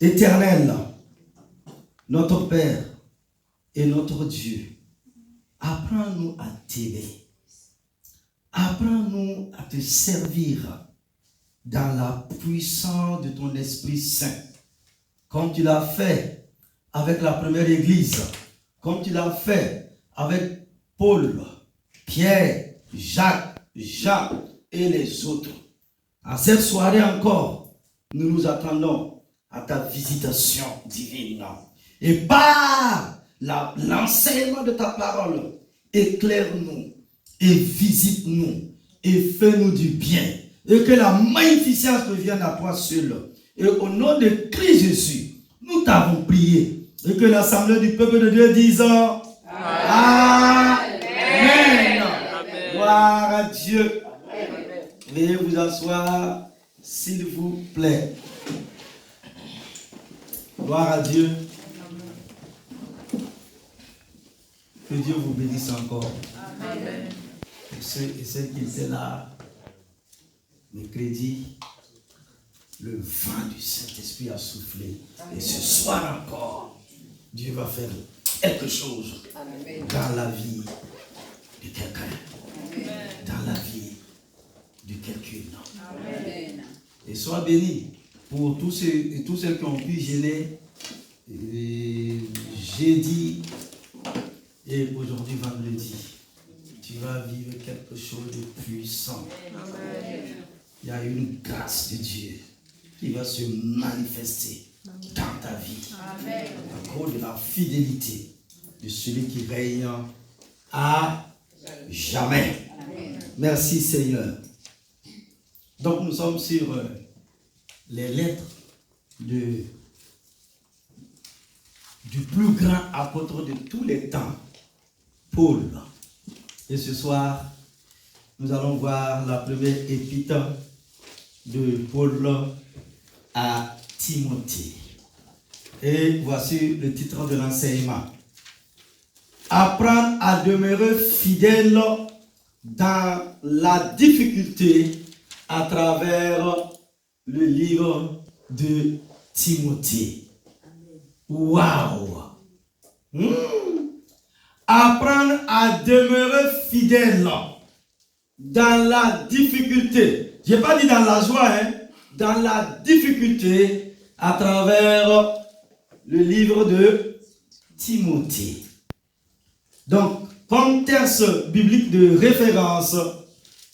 Éternel, notre Père et notre Dieu, apprends-nous à t'aimer. Apprends-nous à te servir dans la puissance de ton Esprit Saint, comme tu l'as fait avec la première église, comme tu l'as fait avec Paul, Pierre, Jacques, Jean et les autres. À cette soirée encore, nous nous attendons à ta visitation divine. Et par l'enseignement de ta parole, éclaire-nous et visite-nous et fais-nous du bien. Et que la magnificence revienne à toi seul. Et au nom de Christ Jésus, nous t'avons prié. Et que l'assemblée du peuple de Dieu dise Amen. Amen. Gloire à Dieu. Veuillez vous asseoir, s'il vous plaît. Gloire à Dieu. Que Dieu vous bénisse encore. Amen. Pour ceux et celles qui étaient là, mercredi, le vent du Saint-Esprit a soufflé. Amen. Et ce soir encore, Dieu va faire quelque chose. Amen. Dans la vie de quelqu'un. Amen. Dans la vie de quelqu'une. Amen. Et sois béni pour tous ceux et toutes celles qui ont pu gêner jeudi et aujourd'hui vendredi. Tu vas vivre quelque chose de puissant. Amen. Il y a une grâce de Dieu qui va se manifester dans ta vie. Amen. À cause de la fidélité de celui qui règne à jamais. Amen. Merci Seigneur. Donc nous sommes sur les lettres du plus grand apôtre de tous les temps, Paul. Et ce soir, nous allons voir la première épître de Paul à Timothée. Et voici le titre de l'enseignement. Apprendre à demeurer fidèle dans la difficulté à travers le livre de Timothée. Waouh! Apprendre à demeurer fidèle dans la difficulté. Je n'ai pas dit dans la joie, hein? Dans la difficulté à travers le livre de Timothée. Donc, comme texte biblique de référence,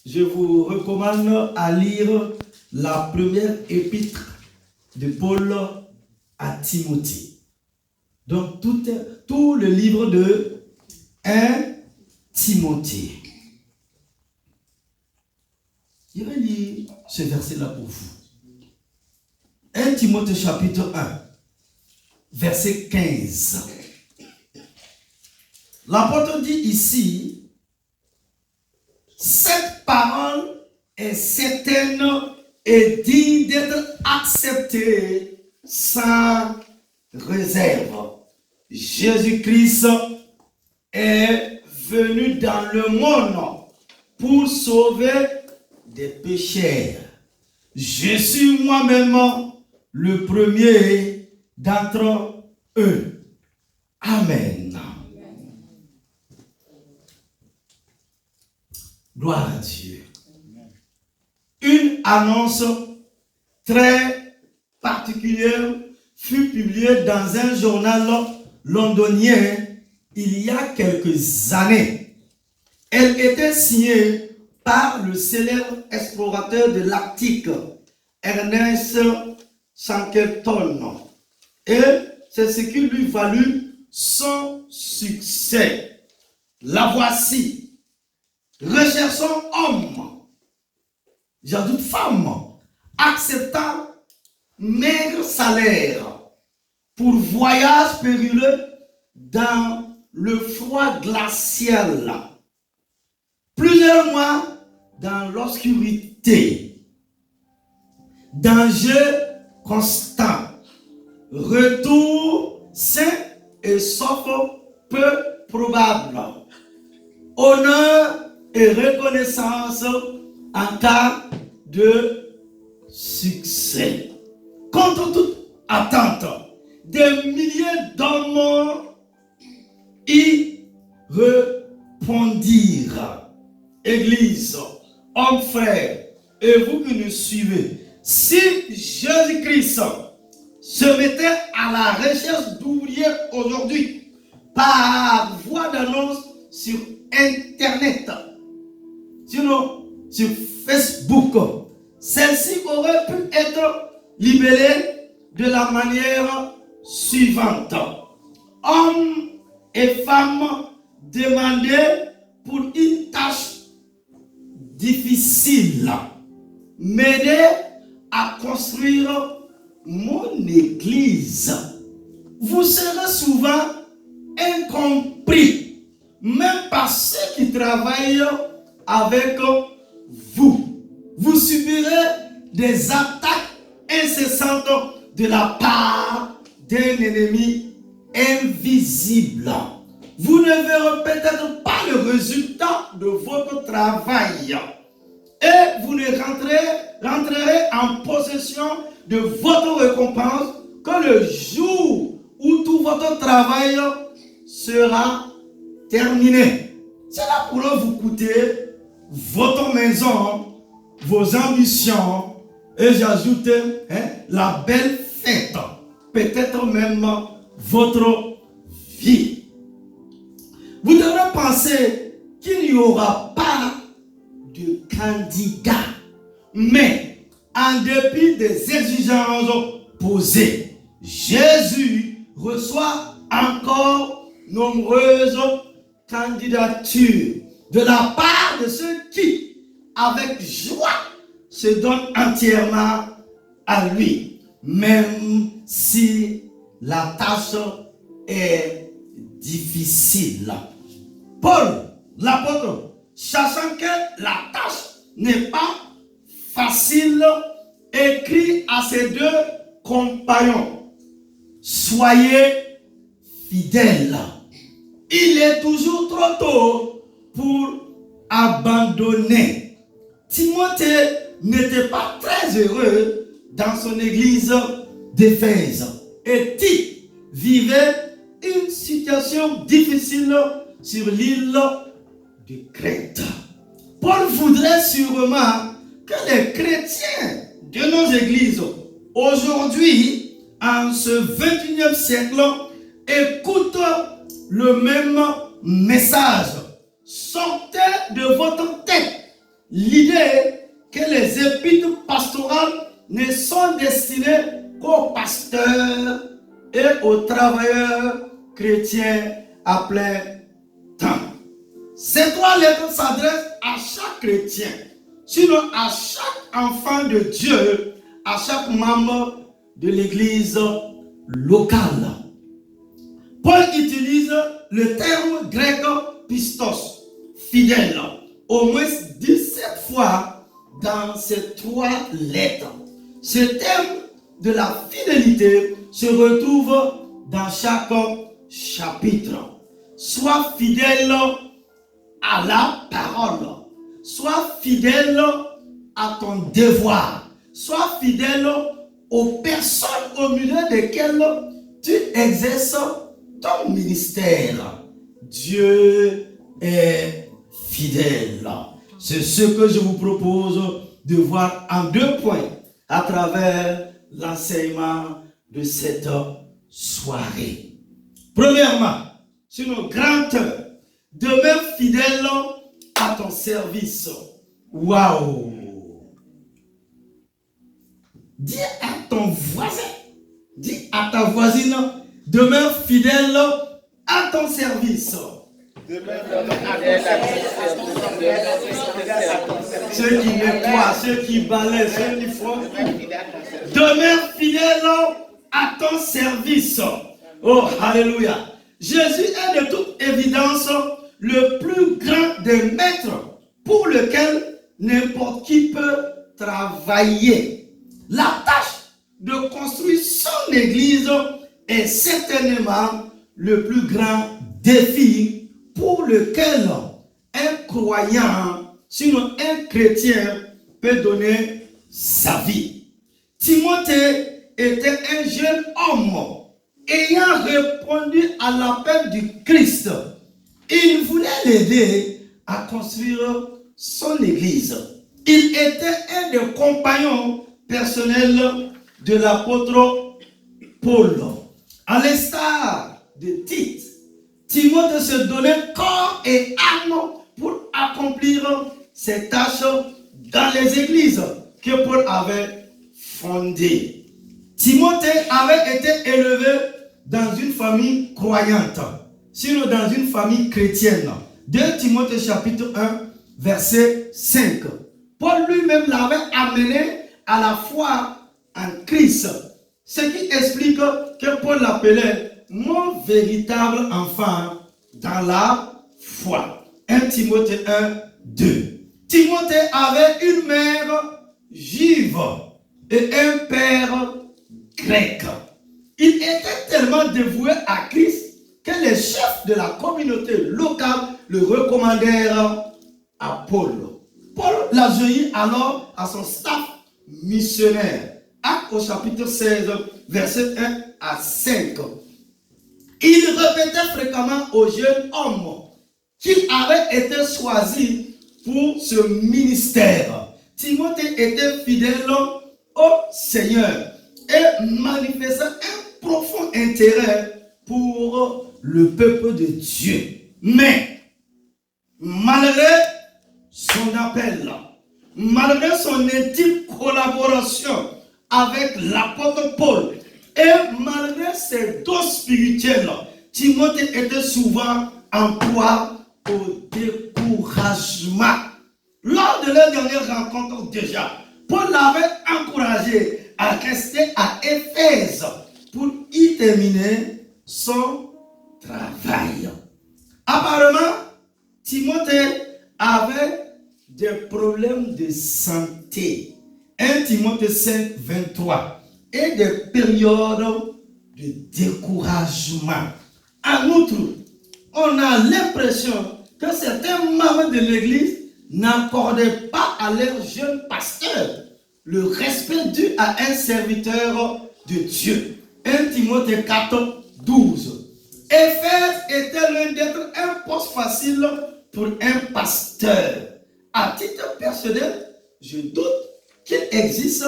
je vous recommande à lire la première épître de Paul à Timothée. Donc, tout le livre de 1 Timothée. Je vais lire ce verset-là pour vous. 1 Timothée chapitre 1, verset 15. L'apôtre dit ici, cette parole est certaine et digne d'être acceptée sans réserve. Jésus-Christ est venu dans le monde pour sauver des pécheurs. Je suis moi-même le premier d'entre eux. Amen. Gloire à Dieu. Une annonce très particulière fut publiée dans un journal londonien il y a quelques années. Elle était signée par le célèbre explorateur de l'Arctique, Ernest Shackleton. Et c'est ce qui lui valut son succès. La voici. Recherchons homme, j'ajoute femme, acceptant maigre salaire pour voyage périlleux dans le froid glacial. Plusieurs mois dans l'obscurité. Danger constant. Retour sain et sauf peu probable. Honneur et reconnaissance en cas de succès. Contre toute attente, des milliers d'hommes y répondirent. Église, hommes frères, et vous qui nous suivez, si Jésus-Christ se mettait à la recherche d'ouvriers aujourd'hui par voie d'annonce sur Internet, sinon sur Facebook, celle-ci aurait pu être libellée de la manière suivante. Hommes et femmes demandaient pour une tâche difficile, m'aider à construire mon église. Vous serez souvent incompris, même par ceux qui travaillent avec vous. Vous subirez des attaques incessantes de la part d'un ennemi invisible. Vous ne verrez peut-être pas le résultat de votre travail et vous ne rentrerez en possession de votre récompense que le jour où tout votre travail sera terminé. Cela pourra vous coûter votre maison, vos ambitions et j'ajoute la belle fête, peut-être même votre vie. Vous devrez penser qu'il n'y aura pas de candidat, mais en dépit des exigences posées, Jésus reçoit encore nombreuses candidatures de la part de ceux qui, avec joie, se donnent entièrement à lui, même si la tâche est difficile. Paul, l'apôtre, sachant que la tâche n'est pas facile, écrit à ses deux compagnons: soyez fidèles. Il est toujours trop tôt pour abandonner. Timothée n'était pas très heureux dans son église d'Éphèse. Et Tite vivait une situation difficile sur l'île de Crète. Paul voudrait sûrement que les chrétiens de nos églises aujourd'hui, en ce 21e siècle, écoutent le même message. Sortez de votre tête l'idée que les épîtres pastorales ne sont destinées qu'aux pasteurs et aux travailleurs chrétiens à plein temps. Ces trois lettres s'adressent à chaque chrétien, sinon à chaque enfant de Dieu, à chaque membre de l'église locale. Paul utilise le terme grec pistos, fidèle, au moins 17 fois dans ces trois lettres. Ce terme de la fidélité se retrouve dans chaque chapitre. Sois fidèle à la parole, sois fidèle à ton devoir, sois fidèle aux personnes au milieu desquelles tu exerces ton ministère. Dieu est fidèle. C'est ce que je vous propose de voir en 2 points à travers l'enseignement de cette soirée. Premièrement, sur nos grandes heures, demeure fidèle à ton service. Waouh! Dis à ton voisin, dis à ta voisine, demeure fidèle à ton service. Ceux qui nettoient, ceux qui balayent, ceux qui font tout. Demeure fidèle à ton service. Oh, alléluia. Jésus est de toute évidence le plus grand des maîtres pour lequel n'importe qui peut travailler. La tâche de construire son église est certainement le plus grand défi pour lequel un croyant, sinon un chrétien, peut donner sa vie. Timothée était un jeune homme ayant répondu à l'appel du Christ, il voulait l'aider à construire son église. Il était un des compagnons personnels de l'apôtre Paul. À l'instar de Tite, Timothée se donnait corps et âme pour accomplir ses tâches dans les églises que Paul avait fondées. Timothée avait été élevé dans une famille croyante, sinon dans une famille chrétienne. 2 Timothée chapitre 1, verset 5. Paul lui-même l'avait amené à la foi en Christ. Ce qui explique que Paul l'appelait mon véritable enfant dans la foi. 1 Timothée 1, 2. Timothée avait une mère juive et un père grec. Il était tellement dévoué à Christ que les chefs de la communauté locale le recommandèrent à Paul. Paul l'accueillit alors à son staff missionnaire. Actes au chapitre 16, verset 1 à 5. Il répétait fréquemment aux jeunes hommes qu'il avait été choisi pour ce ministère. Timothée était fidèle au Seigneur et manifestait un profond intérêt pour le peuple de Dieu. Mais malgré son appel, malgré son intime collaboration avec l'apôtre Paul et malgré ses dons spirituels, Timothée était souvent en proie au découragement. Lors de leur dernière rencontre déjà, Paul l'avait encouragé à rester à Éphèse pour y terminer son travail. Apparemment, Timothée avait des problèmes de santé. 1 Timothée 5, 23. Et des périodes de découragement. En outre, on a l'impression que certains membres de l'église n'accordaient pas à leur jeune pasteur le respect dû à un serviteur de Dieu. 1 Timothée 4, 12. Éphèse était loin d'être un poste facile pour un pasteur. À titre personnel, je doute qu'il existe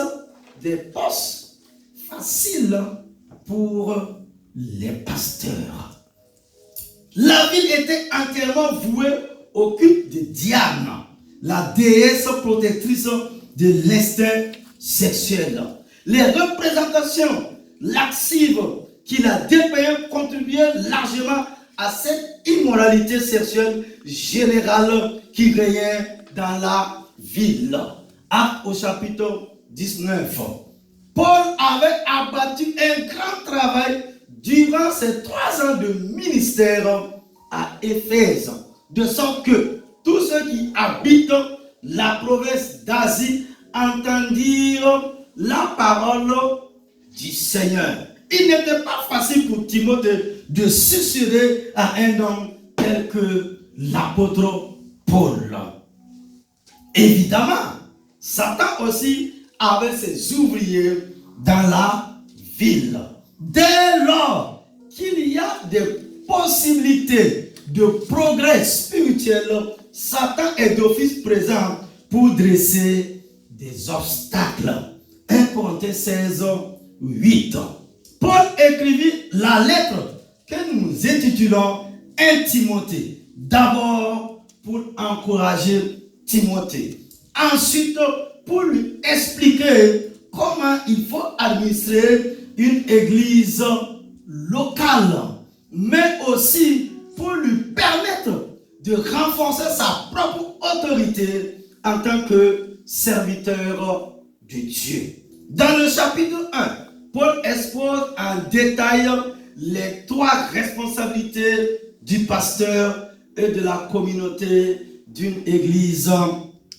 des postes faciles pour les pasteurs. La ville était entièrement vouée au culte de Diane, la déesse protectrice de l'instinct sexuel. Les représentations laxives qu'il a dépeignées contribuaient largement à cette immoralité sexuelle générale qui régnait dans la ville. Actes au chapitre 19. Paul avait abattu un grand travail durant ses 3 ans de ministère à Éphèse, de sorte que tous ceux qui habitent la province d'Asie entendirent la parole du Seigneur. Il n'était pas facile pour Timothée de succéder à un homme tel que l'apôtre Paul. Évidemment, Satan aussi avait ses ouvriers dans la ville. Dès lors qu'il y a des possibilités de progrès spirituel, Satan est d'office présent pour dresser des obstacles. 1 Corinthiens 16, 8. Paul écrivit la lettre que nous intitulons 1 Timothée. D'abord pour encourager Timothée. Ensuite, pour lui expliquer comment il faut administrer une église locale, mais aussi pour lui permettre de renforcer sa propre autorité en tant que serviteur de Dieu. Dans le chapitre 1, Paul expose en détail les 3 responsabilités du pasteur et de la communauté d'une église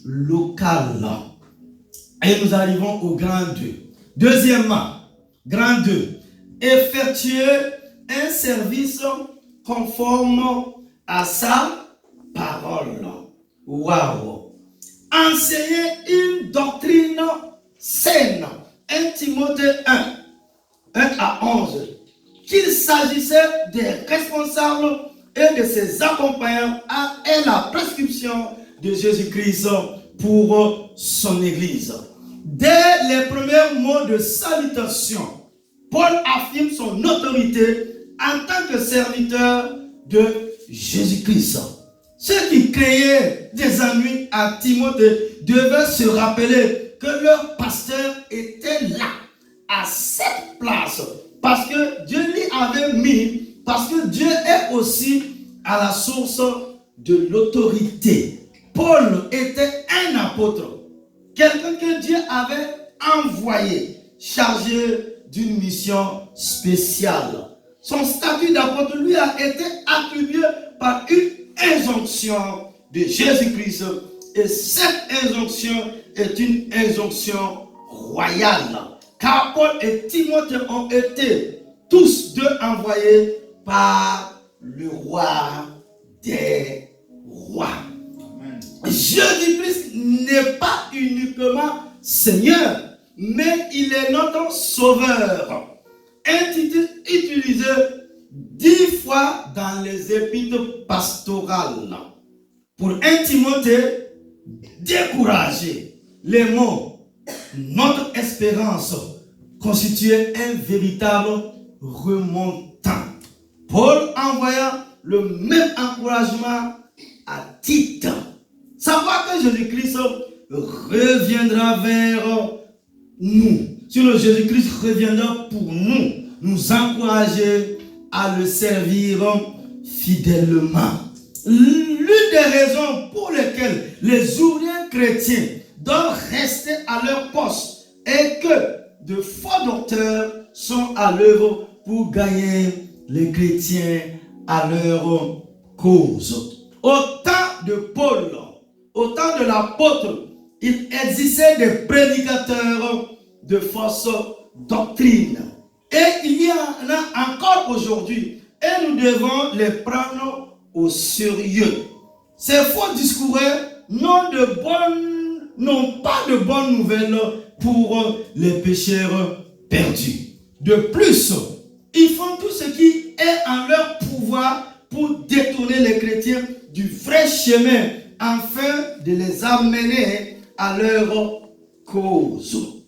locale. Et nous arrivons au grand 2. Deuxièmement, grand 2, effectuer un service conforme à sa parole. Waouh! Enseigner une doctrine saine. 1 Timothée 1, 1 à 11. Qu'il s'agissait des responsables et de ses accompagnants et la prescription de Jésus-Christ pour son Église. Dès les premiers mots de salutation, Paul affirme son autorité en tant que serviteur de Jésus-Christ. Ceux qui créaient des ennuis à Timothée devaient se rappeler que leur pasteur était là, à cette place, parce que Dieu l'y avait mis, parce que Dieu est aussi à la source de l'autorité. Paul était un apôtre, quelqu'un que Dieu avait envoyé, chargé d'une mission spéciale. Son statut d'apôtre lui a été attribué par une injonction de Jésus-Christ. Et cette injonction est une injonction royale. Car Paul et Timothée ont été tous deux envoyés par le roi des rois. Jésus-Christ n'est pas uniquement Seigneur, mais il est notre Sauveur. Utilisé 10 fois dans les épîtres pastorales. Pour un Timothée, décourager les mots, notre espérance constituait un véritable remontant. Paul envoya le même encouragement à Tite. Savoir que Jésus-Christ reviendra vers nous. Sinon, Jésus-Christ reviendra pour nous encourager à le servir fidèlement. L'une des raisons pour lesquelles les ouvriers chrétiens doivent rester à leur poste est que de faux docteurs sont à l'œuvre pour gagner les chrétiens à leur cause. Au temps de Paul, au temps de l'apôtre, il existait des prédicateurs de fausses doctrines. Et il y en a encore aujourd'hui. Et nous devons les prendre au sérieux. Ces faux discours n'ont pas de bonnes nouvelles pour les pécheurs perdus. De plus, ils font tout ce qui est en leur pouvoir pour détourner les chrétiens du vrai chemin afin de les amener à leur cause.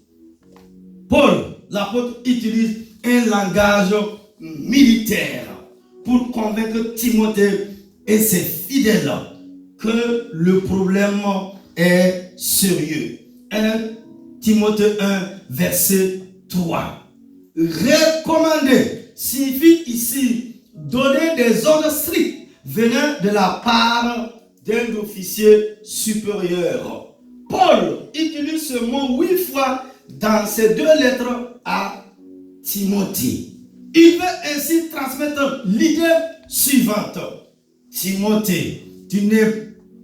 Paul, l'apôtre, utilise un langage militaire pour convaincre Timothée et ses fidèles que le problème est sérieux. 1 Timothée 1, verset 3. Recommander signifie ici donner des ordres stricts venant de la part d'un officier supérieur. Paul utilise ce mot 8 fois dans ses 2 lettres à Timothée. Il veut ainsi transmettre l'idée suivante. Timothée, tu n'es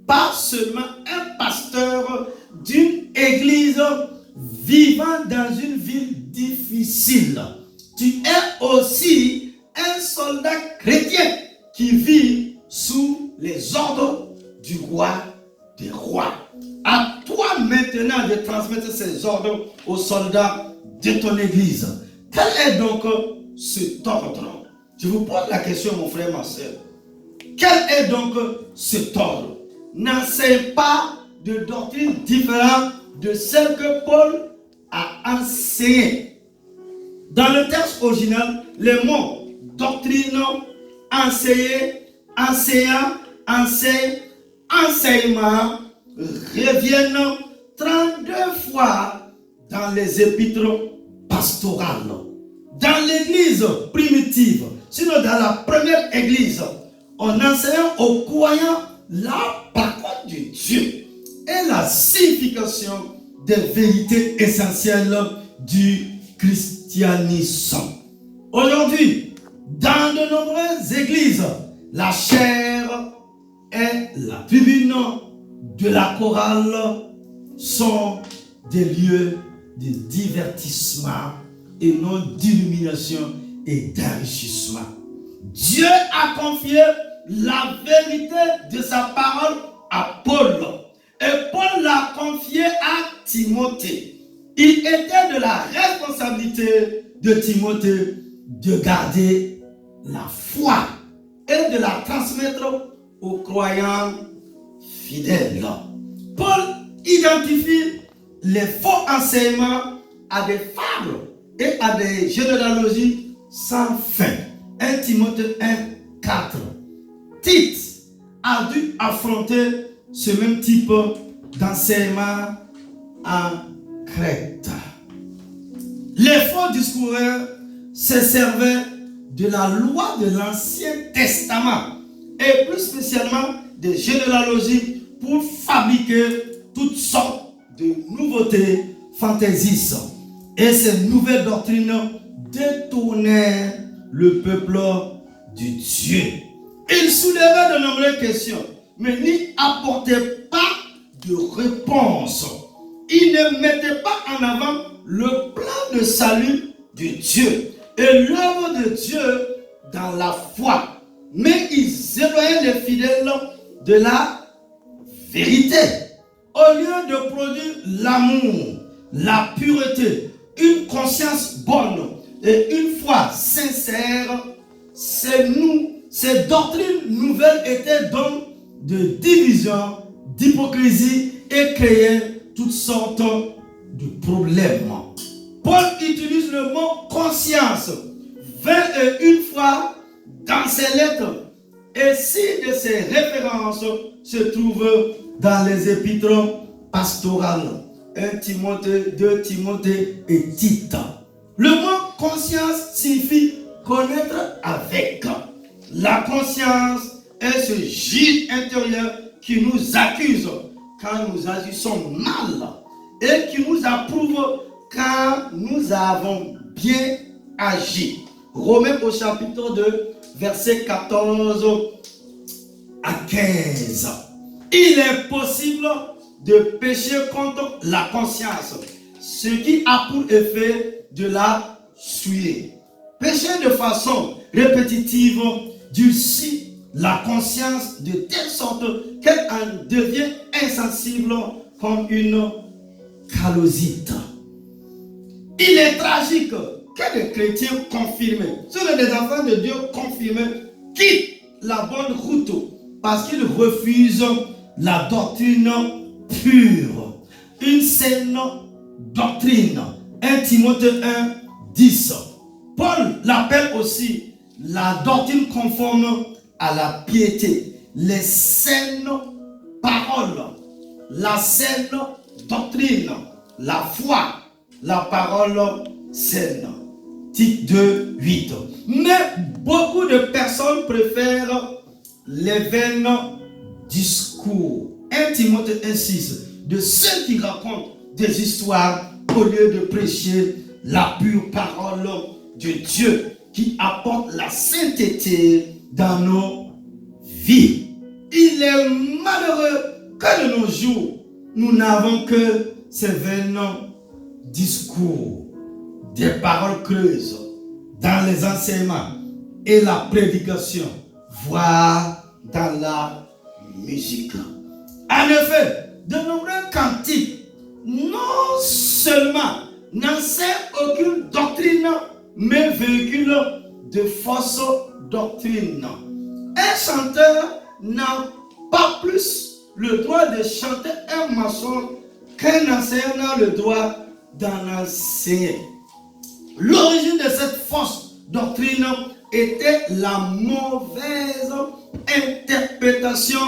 pas seulement un pasteur d'une église vivant dans une ville difficile. Tu es aussi un soldat chrétien qui vit sous les ordres du roi des rois. À toi maintenant de transmettre ces ordres aux soldats de ton église. Quel est donc cet ordre? Je vous pose la question, mon frère, ma soeur. Quel est donc cet ordre? N'enseigne pas de doctrine différente de celle que Paul a enseignée. Dans le texte original, les mots doctrine, enseigner, enseignant, enseigne, enseignement reviennent 32 fois dans les épîtres pastorales. Dans l'église primitive, sinon dans la première église, on enseignait aux croyants la parole de Dieu et la signification des vérités essentielles du christianisme. Aujourd'hui, dans de nombreuses églises, la chair et la tribune de la chorale sont des lieux de divertissement et non d'illumination et d'enrichissement. Dieu a confié la vérité de sa parole à Paul. Et Paul l'a confié à Timothée. Il était de la responsabilité de Timothée de garder la foi et de la transmettre aux croyants fidèles. Paul identifie les faux enseignements à des fables et à des généalogies sans fin. 1 Timothée 1, 4. Tite a dû affronter ce même type d'enseignement en Crète. Les faux discoureurs se servaient de la loi de l'Ancien Testament et plus spécialement des généalogies pour fabriquer toutes sortes de nouveautés fantaisistes. Et ces nouvelles doctrines détournaient le peuple du Dieu. Ils soulevaient de nombreuses questions, mais n'y apportaient pas de réponse. Ils ne mettaient pas en avant le plan de salut de Dieu et l'œuvre de Dieu dans la foi. Mais ils éloignaient les fidèles de la vérité. Au lieu de produire l'amour, la pureté, une conscience bonne et une foi sincère, ces doctrines nouvelles étaient donc de division, d'hypocrisie et créaient toutes sortes de problèmes. Paul utilise le mot conscience 21 fois dans ses lettres et 6 de ses références se trouvent dans les épîtres pastorales 1 Timothée, 2 Timothée et Tite. Le mot conscience signifie connaître avec. La conscience est ce juge intérieur qui nous accuse quand nous agissons mal et qui nous approuve quand nous avons bien agi. Romains au chapitre 2, versets 14 à 15. Il est possible de pécher contre la conscience, ce qui a pour effet de la souiller. Pécher de façon répétitive durcit la conscience de telle sorte qu'elle en devient insensible comme une calosite. Il est tragique que des chrétiens confirmés, ce sont des enfants de Dieu confirmés, quittent la bonne route parce qu'ils refusent la doctrine pure, une saine doctrine. 1 Timothée 1, 10. Paul l'appelle aussi la doctrine conforme à la piété, les saines paroles, la saine doctrine, la foi, la parole saine. Tite 2, 8. Mais beaucoup de personnes préfèrent les vains discours. 1 Timothée 1, 6. De ceux qui racontent des histoires au lieu de prêcher la pure parole de Dieu qui apporte la sainteté dans nos vies. Il est malheureux que de nos jours, nous n'avons que ces vains discours, des paroles creuses dans les enseignements et la prédication, voire dans la musique. En effet, de nombreux cantiques non seulement n'enseignent aucune doctrine, mais véhiculent de fausses doctrines. Un chanteur n'a pas plus le droit de chanter un mensonge qu'un enseignant n'a le droit d'en enseigner. L'origine de cette fausse doctrine était la mauvaise interprétation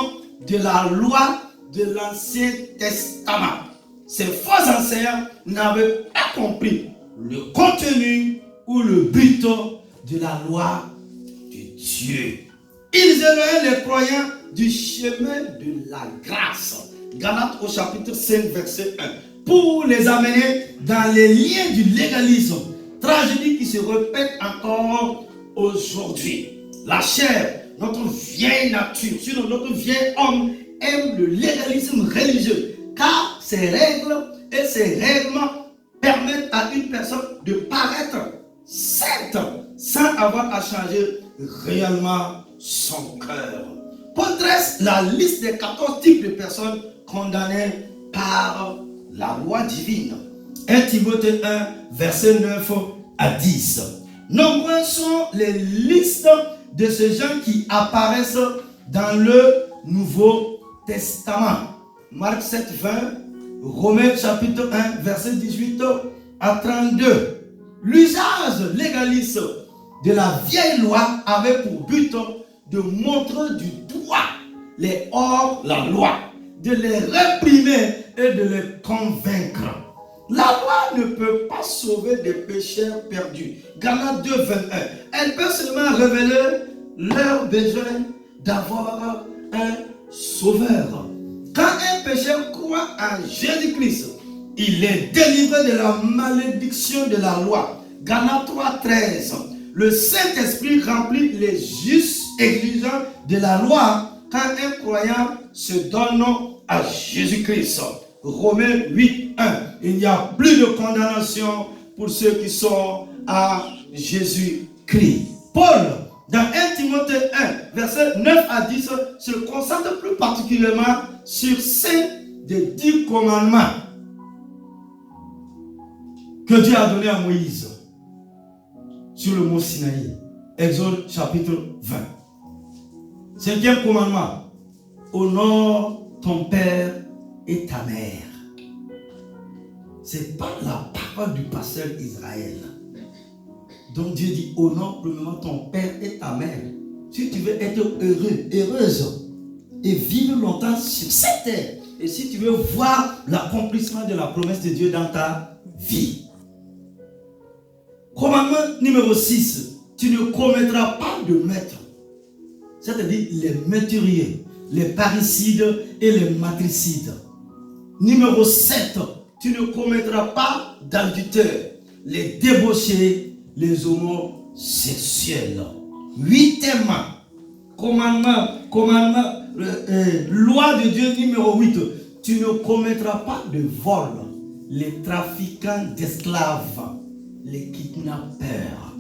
de la loi de l'Ancien Testament. Ces faux enseignants n'avaient pas compris le contenu ou le but de la loi de Dieu. Ils éloignaient les croyants du chemin de la grâce. Galates au chapitre 5, verset 1. Pour les amener dans les liens du légalisme. Tragédie qui se répète encore aujourd'hui. La chair, notre vieille nature, sinon notre vieil homme, aime le légalisme religieux. Car ces règles et ces règlements permettent à une personne de paraître sainte sans avoir à changer réellement son cœur. Paul dresse la liste des 14 types de personnes condamnées par la loi divine. 1 Timothée 1, verset 9 à 10. Nombreuses sont les listes de ces gens qui apparaissent dans le Nouveau Testament. Marc 7, 20, Romains chapitre 1, verset 18 à 32. L'usage légaliste de la vieille loi avait pour but de montrer du doigt les hors-la-loi, de les réprimer et de les convaincre. La loi ne peut pas sauver des pécheurs perdus. Galates 2, 21. Elle peut seulement révéler leur besoin d'avoir un sauveur. Quand un pécheur croit en Jésus-Christ, il est délivré de la malédiction de la loi. Galates 3, 13. Le Saint-Esprit remplit les justes exigences de la loi quand un croyant se donne à Jésus-Christ. Romains 8, 1. Il n'y a plus de condamnation pour ceux qui sont à Jésus-Christ. Paul, dans 1 Timothée 1, versets 9 à 10, se concentre plus particulièrement sur 5 des 10 commandements que Dieu a donné à Moïse sur le mont Sinaï. Exode chapitre 20. 5e commandement. Honore ton père et ta mère. C'est pas la parole du pasteur Israël. Donc Dieu dit honore premièrement ton père et ta mère. Si tu veux être heureux, heureuse et vivre longtemps sur cette terre, et si tu veux voir l'accomplissement de la promesse de Dieu dans ta vie. Commandement numéro 6. Tu ne commettras pas de meurtre. C'est-à-dire les meurtriers, les parricides et les matricides. Numéro 7. Tu ne commettras pas d'adultère, les débauchés, les homosexuels. 8e commandement, loi de Dieu numéro 8. Tu ne commettras pas de vol, les trafiquants d'esclaves, les kidnappeurs.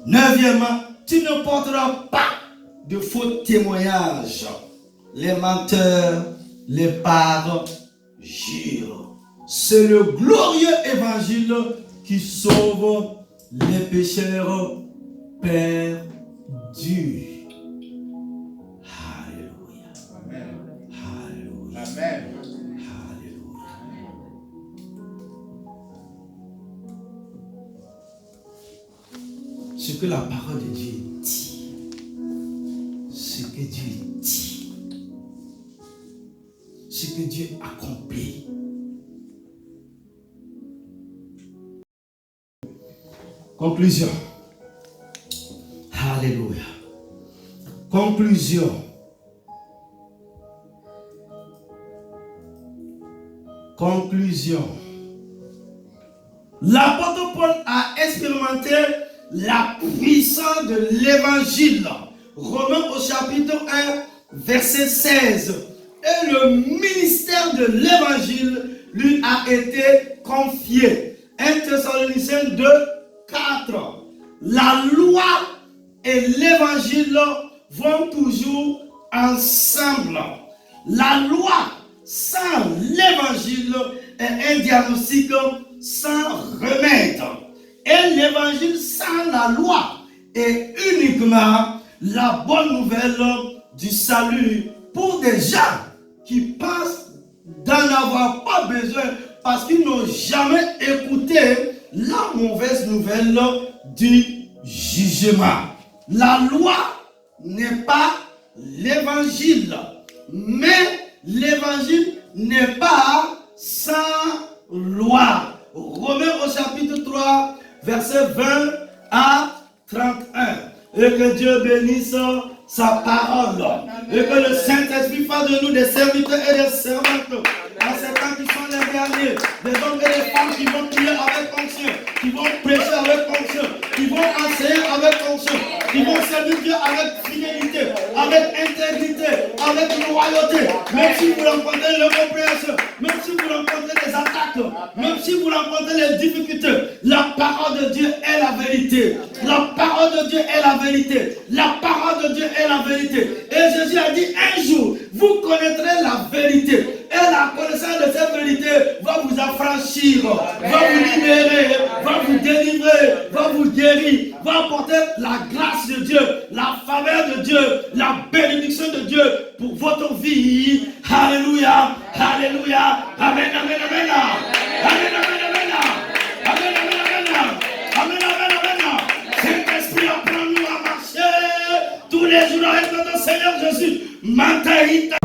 9e, tu ne porteras pas de faux témoignages, les menteurs, les parjures. C'est le glorieux évangile qui sauve les pécheurs perdus. Alléluia. Amen. Alléluia. Amen. Alléluia. Ce que la parole de Dieu dit, ce que Dieu dit, ce que Dieu accomplit. Conclusion. Alléluia. Conclusion. Conclusion. L'apôtre Paul a expérimenté la puissance de l'évangile. Romains au chapitre 1, verset 16. Et le ministère de l'évangile lui a été confié. 1 Thessaloniciens 2, 4. La loi et l'évangile vont toujours ensemble. La loi sans l'évangile est un diagnostic sans remède. Et l'évangile sans la loi est uniquement la bonne nouvelle du salut pour des gens qui pensent d'en avoir pas besoin parce qu'ils n'ont jamais écouté la mauvaise nouvelle du jugement. La loi n'est pas l'évangile, mais l'évangile n'est pas sans loi. Romains au chapitre 3, verset 20 à 31. Et que Dieu bénisse sa parole. Et que le Saint-Esprit fasse de nous des serviteurs et des servantes. En ces temps qui sont les derniers, des hommes et des femmes qui vont prier avec onction, qui vont prêcher avec onction, qui vont enseigner avec onction, qui vont servir Dieu avec fidélité, avec intégrité, avec loyauté. Même si vous rencontrez l'incompréhension, même si vous rencontrez des attaques, même si vous rencontrez les difficultés, la parole de Dieu est la vérité. La parole de Dieu est la vérité. La parole de Dieu est la vérité. Et Jésus a dit un jour, vous connaîtrez la vérité. Et la connaissance de cette vérité va vous affranchir, va vous libérer, va vous délivrer, va vous guérir, va apporter la grâce de Dieu, la faveur de Dieu, la bénédiction de Dieu pour votre vie. Alléluia, alléluia, amen, amen, amen, amen, amen, amen, amen, amen, amen, amen, amen, amen. Saint-Esprit, apprends-nous à marcher tous les jours avec notre Seigneur Jésus. Mataïta.